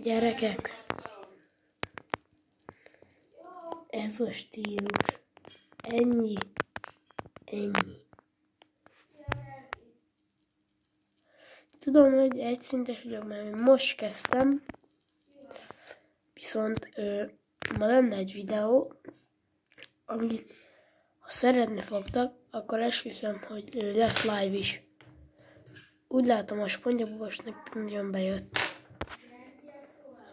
Gyerekek, ez a stílus. Ennyi. Tudom, hogy egyszintes vagyok, mert most kezdtem, viszont ma lenne egy videó, amit ha szeretni fogtak, akkor esküszöm, hogy lesz live is. Úgy látom, a SpongeBobosnak nagyon bejött.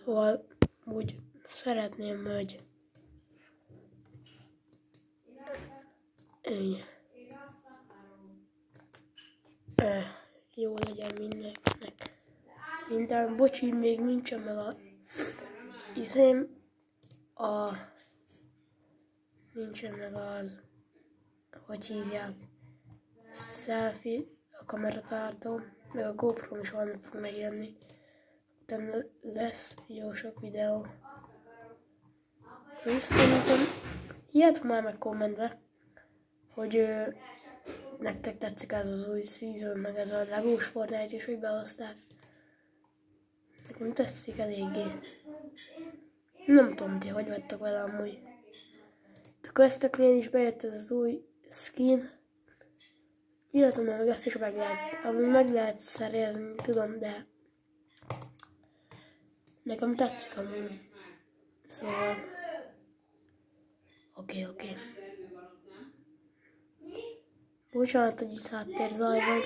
Szóval úgy szeretném, hogy jó legyen mindenkinek. Minden, bocsi, még nincsen meg a nincsen meg az, hogy hívják, selfie, a kameratartó, meg a GoPro is valami fog megjönni. Utána lesz jó sok videó. És szerintem írjátok már meg kommentbe, hogy nektek tetszik ez az új season, meg ez a legós Fortnite is, hogy behozták. Nekem tetszik eléggé. Nem tudom, ti hogy vagytok vele amúgy. A közteknél is bejött ez az új skin. Illetve meg ezt is meg lehet szerezni, tudom, de nekem tetszik amúgy. Szóval oké. Bocsánat, hogy itt háttérzaj van.